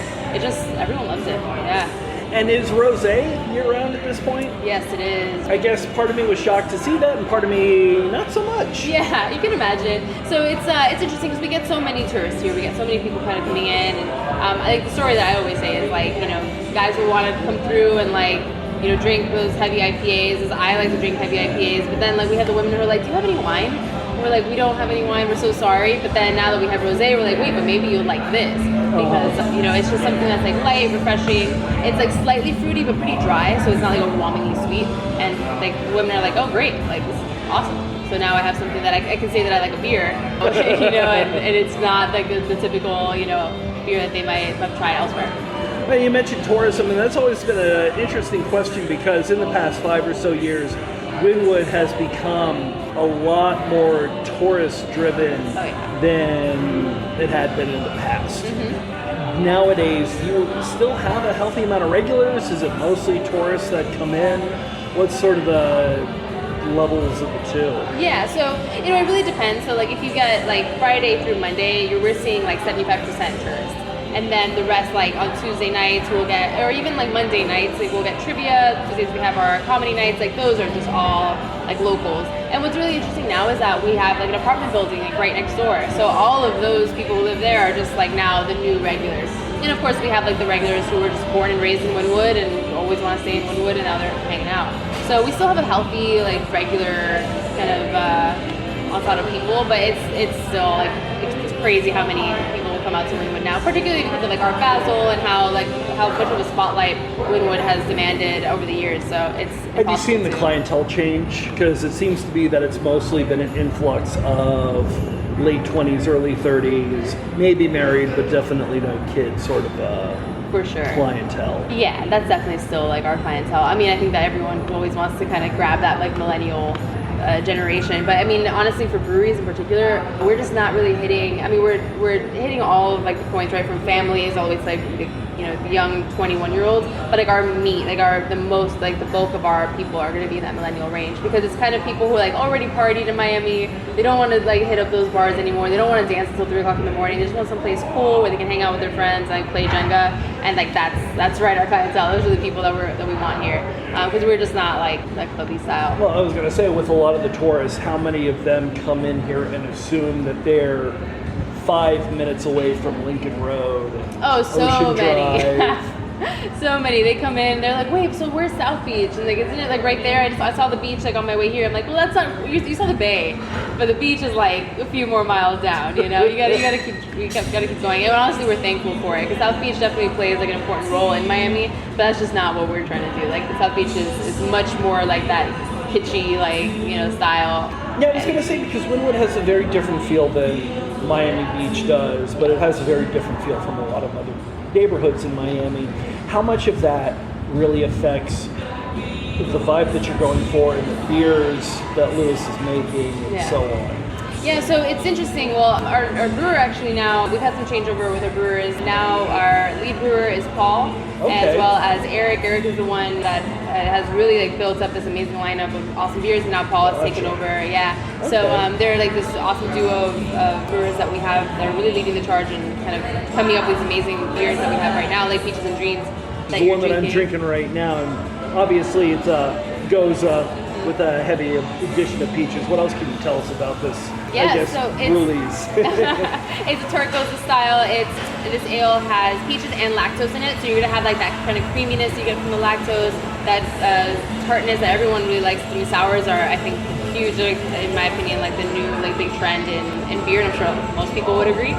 Everyone loves it. Yeah. And is rosé year-round at this point? Yes, it is. I guess part of me was shocked to see that, and part of me not so much. Yeah, you can imagine. So it's interesting because we get so many tourists here. We get so many people kind of coming in, and I think the story that I always say is like, guys who want to come through and like, drink those heavy IPAs. As I like to drink heavy IPAs, but then like we have the women who are like, "Do you have any wine?" And we're like, "We don't have any wine. We're so sorry." But then now that we have rosé, we're like, "Wait, but maybe you'll like this." Because it's just something that's like light, refreshing. It's like slightly fruity but pretty dry, so it's not like overwhelmingly sweet. And like the women are like, "Oh, great! Like this is awesome." So now I have something that I can say that I like a beer, and it's not like the typical beer that they might have tried elsewhere. Well, you mentioned tourism, and that's always been an interesting question because in the past 5 or so years, Wynwood has become a lot more tourist-driven than it had been in the past. Nowadays, you still have a healthy amount of regulars? Is it mostly tourists that come in? What's sort of the levels of the two? Yeah, so it really depends. So like if you get like Friday through Monday, we're seeing like 75% tourists. And then the rest, like on Tuesday nights, we'll get, or even like Monday nights, like we'll get trivia. Tuesdays we have our comedy nights. Like those are just all like locals. And what's really interesting now is that we have like an apartment building like right next door. So all of those people who live there are just like now the new regulars. And of course we have like the regulars who were just born and raised in Wynwood and always want to stay in Wynwood, and now they're hanging out. So we still have a healthy, like regular kind of ensemble of people, but it's still like it's crazy how many people will come out to Wynwood now, particularly because of like Art Basel and how much of a spotlight Wynwood has demanded over the years. So it's Have you seen the clientele change? Because it seems to be that it's mostly been an influx of late 20s, early 30s, maybe married, but definitely no kids sort of for sure clientele. Yeah, that's definitely still like our clientele. I mean, I think that everyone always wants to kind of grab that like millennial generation, but I mean, honestly, for breweries in particular, we're just not really hitting. I mean, we're hitting all of like the points, right, from families all the way to like the young 21-year-olds, but like our meat, like the bulk of our people are going to be in that millennial range, because it's kind of people who like already partied in Miami. They don't want to like hit up those bars anymore. They don't want to dance until 3 o'clock in the morning. They just want someplace cool where they can hang out with their friends and like play Jenga, and like that's right, our clientele. Those are the people that we want here, because we're just not like that clubby style. Well, I was going to say, with a lot of the tourists, how many of them come in here and assume that they're 5 minutes away from Lincoln Road and Ocean Drive? So many. They come in, they're like, wait, so where's South Beach? And like, isn't it like right there? I saw the beach like on my way here. I'm like, well, that's not, you saw the bay, but the beach is like a few more miles down, you know? We gotta keep going. And honestly, we're thankful for it, because South Beach definitely plays like an important role in Miami, but that's just not what we're trying to do. Like the South Beach is much more like that kitschy, like, style. Yeah, I was going to say, because Wynwood has a very different feel than Miami Beach does, but it has a very different feel from a lot of other neighborhoods in Miami. How much of that really affects the vibe that you're going for and the beers that Lewis is making and so on? Yeah, so it's interesting. Well, our brewer actually now, we've had some changeover with our brewers. Now our lead brewer is Paul, as well as Eric. Eric is the one that has really like built up this amazing lineup of awesome beers, and now Paul has taken over. Yeah, so they're like this awesome duo of brewers that we have that are really leading the charge and kind of coming up with amazing beers that we have right now, like Peaches and Dreams. The one that I'm drinking right now, and obviously it goes with a heavy addition of peaches. What else can you tell us about this? Yeah, so it's it's a Tortosa style. This ale has peaches and lactose in it, so you're gonna have like that kind of creaminess you get from the lactose, that tartness that everyone really likes. The new sours are, I think, huge, in my opinion, like the new like big trend in beer, and I'm sure most people would agree.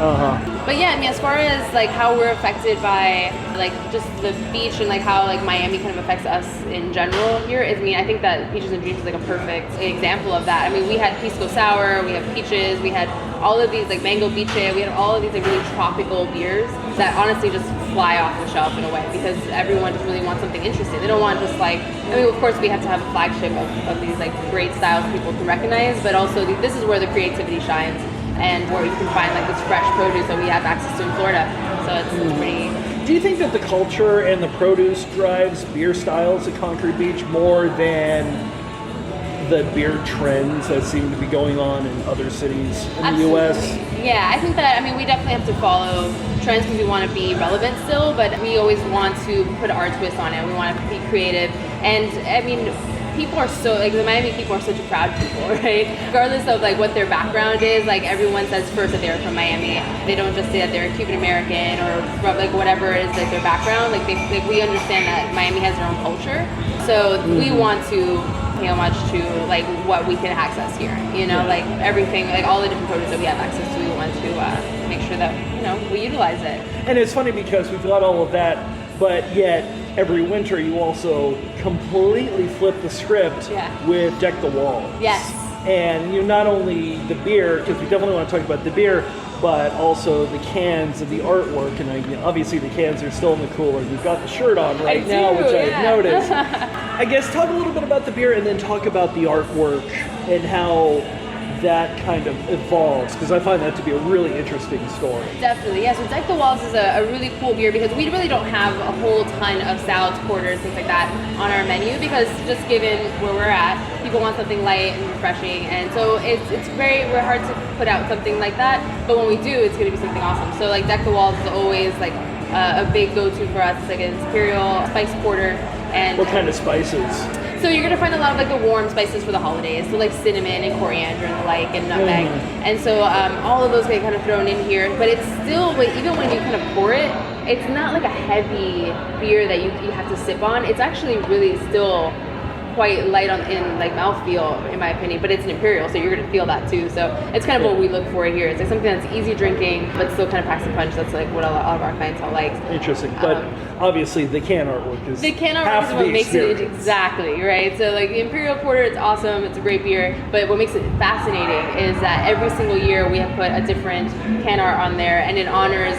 But yeah, I mean, as far as like how we're affected by like just the beach and like how like Miami kind of affects us in general here, I mean, I think that Peaches and Dreams is like a perfect example of that. I mean, we had Pisco Sour, we have peaches, we had all of these like Mango Biche, we had all of these like really tropical beers that honestly just fly off the shelf in a way, because everyone just really wants something interesting. They don't want just like, I mean, of course we have to have a flagship of these like great styles people can recognize, but also this is where the creativity shines and where you can find like this fresh produce that we have access to in Florida. So it's pretty. Do you think that the culture and the produce drives beer styles at Concrete Beach more than the beer trends that seem to be going on in other cities in the U.S.? Yeah, I think that, I mean, we definitely have to follow trends because we want to be relevant still, but we always want to put our twist on it. We want to be creative. And I mean, people are so, like, the Miami people are such a proud people, right? Regardless of like what their background is, like everyone says first that they're from Miami. They don't just say that they're Cuban American or from like whatever is like their background. Like we understand that Miami has their own culture. So we want to pay homage to like what we can access here, like everything, like all the different produce that we have access to. We want to make sure that we utilize it. And it's funny because we've got all of that, but yet every winter you also completely flip the script with Deck the Walls. Yes. And not only the beer, because we definitely want to talk about the beer, but also the cans and the artwork. And obviously the cans are still in the cooler. You've got the shirt on right now, which I've noticed. I guess talk a little bit about the beer and then talk about the artwork and how that kind of evolves, because I find that to be a really interesting story. Definitely, yeah. So Deck the Walls is a really cool beer because we really don't have a whole ton of stouts, porters, things like that on our menu, because just given where we're at, people want something light and refreshing, and so we're hard to put out something like that, but when we do, it's going to be something awesome. So like Deck the Walls is always like a big go-to for us. It's like an imperial spice porter. And what kind of spices? So you're gonna find a lot of like the warm spices for the holidays, so like cinnamon and coriander and the like, and nutmeg. And so all of those get kind of thrown in here, but it's still, even when you kind of pour it, it's not like a heavy beer that you have to sip on. It's actually really still quite light in like mouthfeel, in my opinion, but it's an imperial, so you're gonna feel that too. So it's kind of what we look for here. It's like something that's easy drinking, but still kind of packs a punch. That's like what a lot of our clientele likes. Interesting, but obviously the can artwork is what makes it exactly right. So like the imperial porter, it's awesome. It's a great beer, but what makes it fascinating is that every single year we have put a different can art on there, and it honors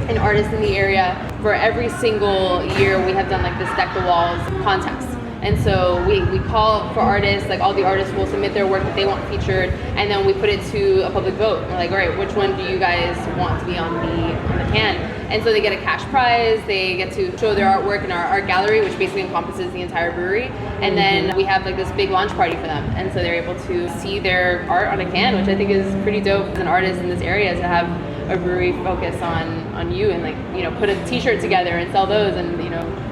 an artist in the area. For every single year, we have done like this Deck the Walls contest. And so we call for artists, like all the artists will submit their work that they want featured, and then we put it to a public vote. We're like, all right, which one do you guys want to be on the can? And so they get a cash prize, they get to show their artwork in our art gallery, which basically encompasses the entire brewery. And then we have like this big launch party for them. And so they're able to see their art on a can, which I think is pretty dope as an artist in this area to have a brewery focus on you and like, put a t-shirt together and sell those and,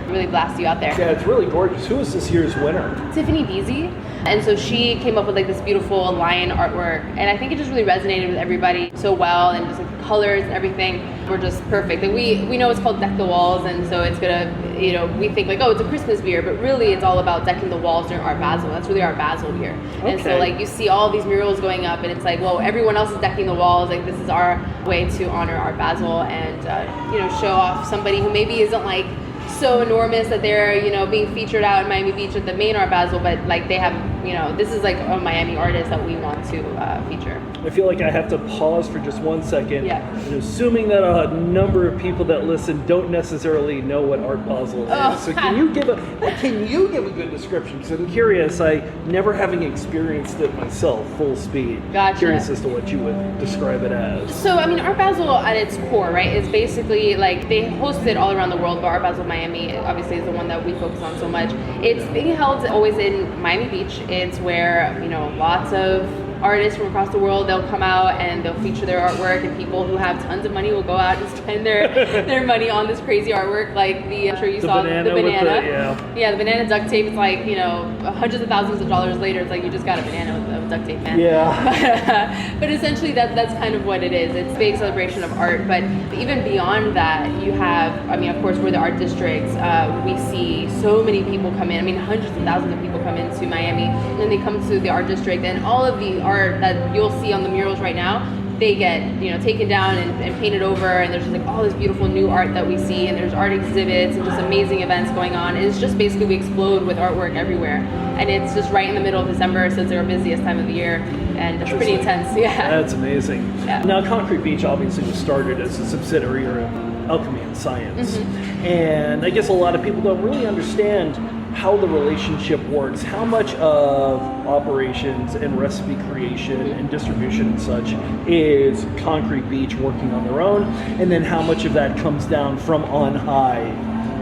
really blast you out there. Yeah, it's really gorgeous. Who is this year's winner? Tiffany Beasy. And so she came up with like this beautiful lion artwork, and I think it just really resonated with everybody so well, and just like the colors and everything were just perfect. And we know it's called Deck the Walls, and so it's gonna, we think like, oh, it's a Christmas beer, but really it's all about decking the walls during Art Basel. That's really Art Basel beer. Okay. And so like you see all these murals going up, and it's like, well, everyone else is decking the walls. Like this is our way to honor Art Basel and show off somebody who maybe isn't like so enormous that they're being featured out in Miami Beach at the main Art Basel, but like they have this is like a Miami artist that we want to feature. I feel like I have to pause for just 1 second. Yeah. And assuming that a number of people that listen don't necessarily know what Art Basel is, so can you give a good description? Because I'm curious. I never having experienced it myself, full speed. Gotcha. Curious as to what you would describe it as. So I mean, Art Basel at its core, right, is basically like they host it all around the world, but Art Basel Miami obviously is the one that we focus on so much. It's being held always in Miami Beach. It's where lots of artists from across the world, they'll come out and they'll feature their artwork, and people who have tons of money will go out and spend their money on this crazy artwork, like I'm sure you saw the banana. The banana duct tape. It's like hundreds of thousands of dollars later, it's like you just got a banana with duct tape, man. Yeah. But essentially that's kind of what it is. It's a big celebration of art, but even beyond that, you have, of course, we're the art district. We see so many people come in. Hundreds of thousands of people come into Miami, and then they come to the art district, and all of the art that you'll see on the murals right now, they get taken down and painted over, and there's just like all this beautiful new art that we see, and there's art exhibits and just amazing events going on. And it's just basically we explode with artwork everywhere, and it's just right in the middle of December, so it's our busiest time of the year, and it's pretty intense. Yeah, that's amazing. Yeah. Now Concrete Beach obviously was started as a subsidiary of Alchemy and Science, and I guess a lot of people don't really understand how the relationship works, how much of operations and recipe creation and distribution and such is Concrete Beach working on their own, and then how much of that comes down from on high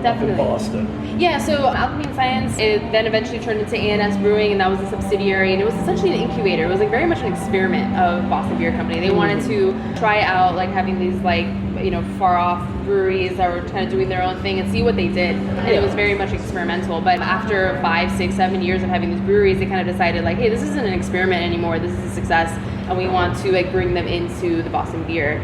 up in Boston. Yeah, so Alchemy and Science, it then eventually turned into A&S Brewing, and that was a subsidiary, and it was essentially an incubator. It was like very much an experiment of Boston Beer Company. They wanted to try out like having these like far off breweries that were kind of doing their own thing and see what they did, and it was very much experimental. But after 5, 6, 7 years of having these breweries, they kind of decided like, hey, this isn't an experiment anymore, this is a success, and we want to like bring them into the Boston Beer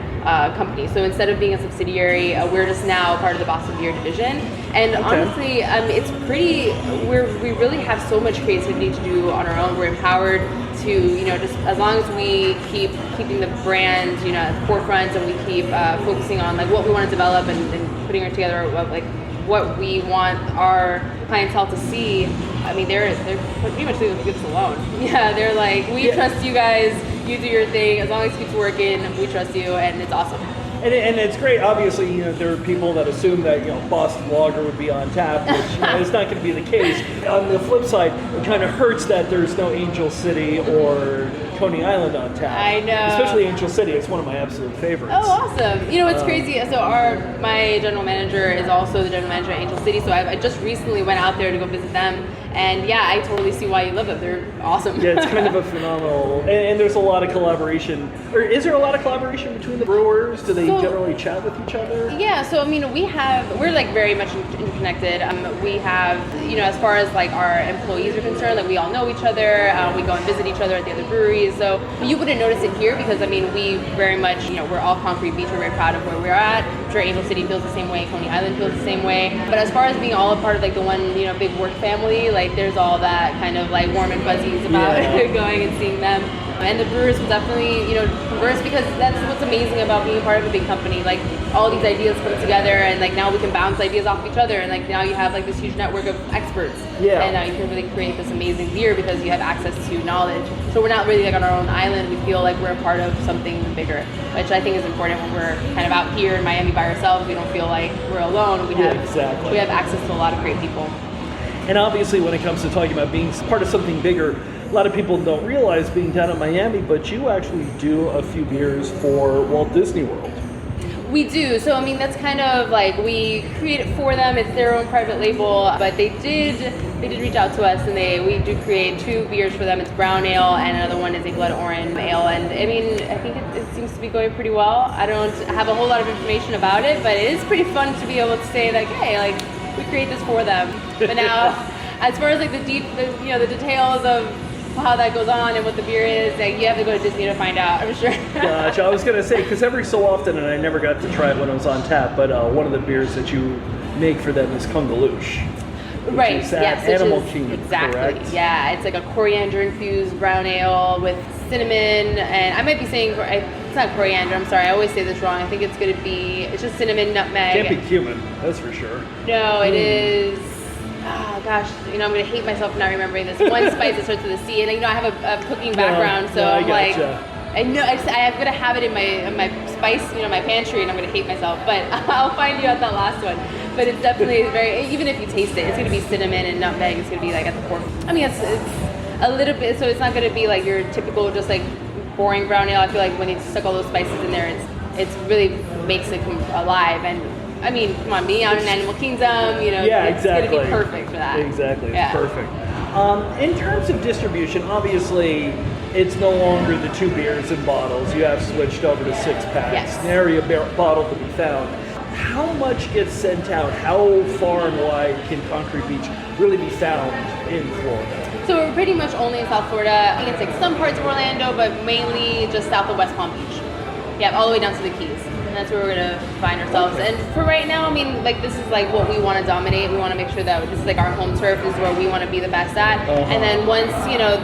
Company. So instead of being a subsidiary, we're just now part of the Boston Beer division. And honestly, it's pretty, we really have so much creativity to do on our own. We're empowered to, just as long as we keep keeping the brand, at the forefront, and we keep focusing on like what we want to develop and putting it together, like what we want our clientele to see. They're pretty much leaving the goods alone. Yeah, they're like, we trust you guys, you do your thing, as long as it keeps working, we trust you, and it's awesome. And it's great. Obviously, there are people that assume that Boston Lager would be on tap, which is not going to be the case. On the flip side, it kind of hurts that there's no Angel City or Coney Island on tap. I know. Especially Angel City. It's one of my absolute favorites. Oh, awesome. It's crazy. So my general manager is also the general manager at Angel City, so I just recently went out there to go visit them. And yeah, I totally see why you love them. They're awesome. Yeah, it's kind of a phenomenal, and there's a lot of collaboration. Or is there a lot of collaboration between the brewers? Do they generally chat with each other? Yeah, so we're like very much interconnected. We have, as far as like our employees are concerned, like we all know each other. We go and visit each other at the other breweries. So you wouldn't notice it here because we very much, we're all Concrete Beach. We're very proud of where we're at. I'm sure Angel City feels the same way. Coney Island feels the same way. But as far as being all a part of like the one, big work family, like there's all that kind of like warm and fuzzies about going and seeing them. And the brewers will definitely, converse because that's what's amazing about being part of a big company. Like all these ideas come together and like now we can bounce ideas off each other and like now you have like this huge network of experts. Yeah. And now you can really create this amazing beer because you have access to knowledge. So we're not really like on our own island. We feel like we're a part of something bigger, which I think is important when we're kind of out here in Miami by ourselves. We don't feel like we're alone. We have access to a lot of great people. And obviously when it comes to talking about being part of something bigger, a lot of people don't realize being down in Miami, but you actually do a few beers for Walt Disney World. We do. So, that's kind of like we create it for them. It's their own private label, but they did reach out to us and we do create 2 beers for them. It's brown ale and another one is a blood orange ale. And I think it seems to be going pretty well. I don't have a whole lot of information about it, but it is pretty fun to be able to say like, hey, like we create this for them. But now, as far as like the details of how that goes on and what the beer is, like, you have to go to Disney to find out, I'm sure. Gotcha. I was going to say, because every so often, and I never got to try it when it was on tap, but one of the beers that you make for them is Kungaloosh. Right, yes. Animal Kingdom, exactly. Correct? Yeah, it's like a coriander-infused brown ale with cinnamon, and I might be saying, it's not coriander, I'm sorry, I always say this wrong. I think it's going to be, it's just cinnamon, nutmeg. Can't be cumin, that's for sure. No, it is... Oh gosh, I'm gonna hate myself for not remembering this. One spice that starts with a C, and I have a cooking background, so I'm like, I know I'm gonna have it in my spice, my pantry, and I'm gonna hate myself. But I'll find you out that last one. But it's definitely very. Even if you taste it, it's gonna be cinnamon and nutmeg. It's gonna be like at the core. It's a little bit. So it's not gonna be like your typical just like boring brown ale. I feel like when you stuck all those spices in there, it's really makes it come alive and. Come on, being out in Animal Kingdom, it's going to be perfect for that. Exactly, it's perfect. In terms of distribution, obviously, it's no longer the 2 beers in bottles. You have switched over to 6-packs. Yes. Nary a bottle to be found. How much gets sent out? How far and wide can Concrete Beach really be found in Florida? So we're pretty much only in South Florida. I think it's like some parts of Orlando, but mainly just south of West Palm Beach. Yeah, all the way down to the Keys. And that's where we're going to find ourselves. Okay. And for right now, this is like what we want to dominate. We want to make sure that this is like our home turf. This is where we want to be the best at. And then once,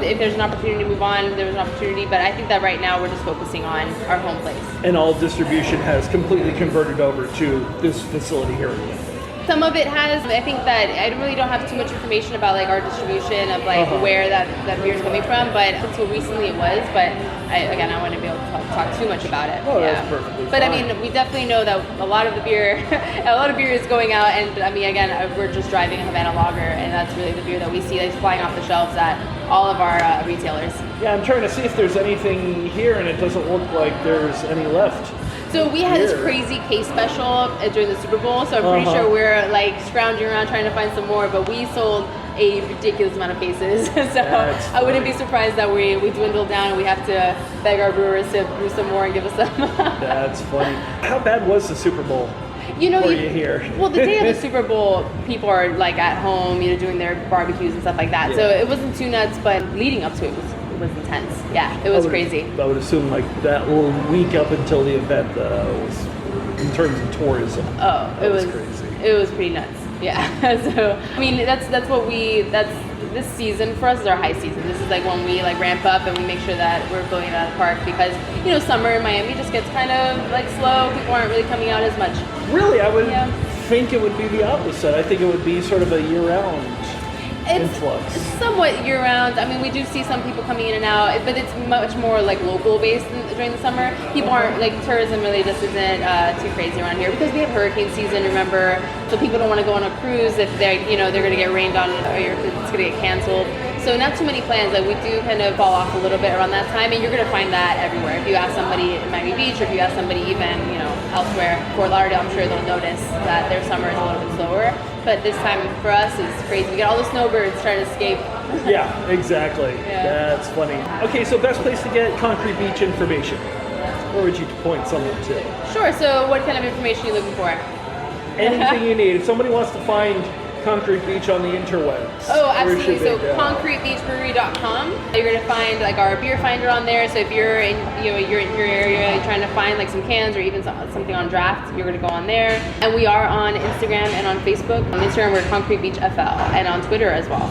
if there's an opportunity to move on, there's an opportunity. But I think that right now we're just focusing on our home place. And all distribution has completely converted over to this facility here in Orlando. Some of it has. I think that I really don't have too much information about like our distribution of like where that beer is coming from, but until recently it was. But I wouldn't be able to talk too much about it. Oh, that's perfectly fine. But we definitely know that a lot of beer is going out, and we're just driving a Havana Lager, and that's really the beer that we see that's flying off the shelves at all of our retailers. Yeah, I'm trying to see if there's anything here, and it doesn't look like there's any left. So we had this crazy case special during the Super Bowl, so I'm pretty sure we're like scrounging around trying to find some more, but we sold a ridiculous amount of cases. So I wouldn't be surprised that we dwindled down and we have to beg our brewers to brew some more and give us some. That's funny. How bad was the Super Bowl? For you here? Well, the day of the Super Bowl, people are like at home, doing their barbecues and stuff like that. Yeah. So it wasn't too nuts, but leading up to it was intense. Yeah, it was crazy. I would assume like that little week up until the event was in terms of tourism. Oh, it was crazy. It was pretty nuts. Yeah. So that's this season for us is our high season. This is like when we like ramp up and we make sure that we're filling it out of the park because summer in Miami just gets kind of like slow. People aren't really coming out as much. Really, I would think it would be the opposite. I think it would be sort of a year-round. influx? Somewhat year-round. I mean, we do see some people coming in and out, but it's much more like local-based during the summer. People aren't, like, tourism really just isn't too crazy around here because we have hurricane season, remember, so people don't want to go on a cruise if they're going to get rained on or it's going to get canceled. So not too many plans. Like, we do kind of fall off a little bit around that time, and you're going to find that everywhere. If you ask somebody in Miami Beach, or if you ask somebody even, elsewhere, Fort Lauderdale, I'm sure they'll notice that their summer is a little bit slower. But this time for us is crazy. We get all the snowbirds trying to escape. Yeah, exactly. Yeah. That's funny. Okay, so best place to get Concrete Beach information. Where would you point someone to? Sure. So what kind of information are you looking for? Anything you need. If somebody wants to find Concrete Beach on the interwebs. Oh, absolutely. Where should they So go? concretebeachbrewery.com. You're going to find like our beer finder on there. So if you're in your area, you're trying to find like some cans or even something on draft, you're going to go on there. And we are on Instagram and on Facebook. On Instagram, we're Concrete Beach FL, and on Twitter as well.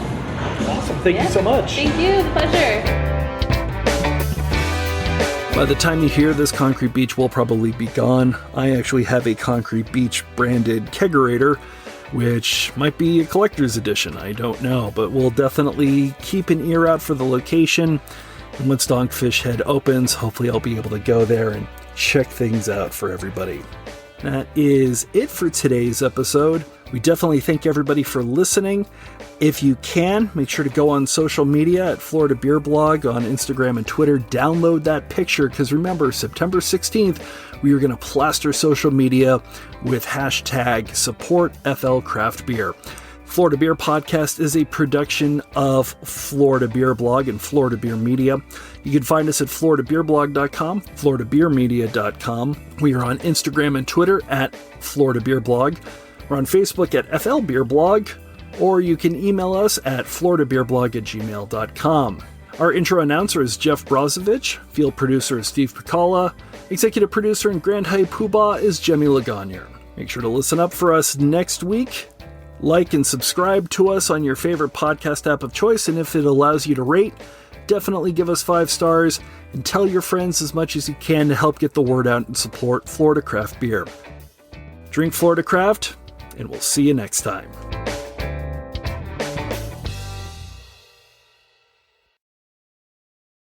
Awesome. Thank you so much. Thank you. It's a pleasure. By the time you hear this, Concrete Beach will probably be gone. I actually have a Concrete Beach branded kegerator, which might be a collector's edition, I don't know, but we'll definitely keep an ear out for the location. And once Dogfish Head opens, hopefully I'll be able to go there and check things out for everybody. That is it for today's episode. We definitely thank everybody for listening. If you can, make sure to go on social media at Florida Beer Blog on Instagram and Twitter. Download that picture, because remember, September 16th, we are going to plaster social media with hashtag #SupportFLCraftBeer. Florida Beer Podcast is a production of Florida Beer Blog and Florida Beer Media. You can find us at floridabeerblog.com, floridabeermedia.com. We are on Instagram and Twitter at Florida Beer Blog. We're on Facebook at FL Beer Blog, or you can email us at floridabeerblog@gmail.com. Our intro announcer is Jeff Brozovich, field producer is Steve Pekala, executive producer and Grand High Poobah is Jemmy Legagneur. Make sure to listen up for us next week. Like and subscribe to us on your favorite podcast app of choice, and if it allows you to rate, definitely give us 5 stars, and tell your friends as much as you can to help get the word out and support Florida craft beer. Drink Florida craft, and we'll see you next time.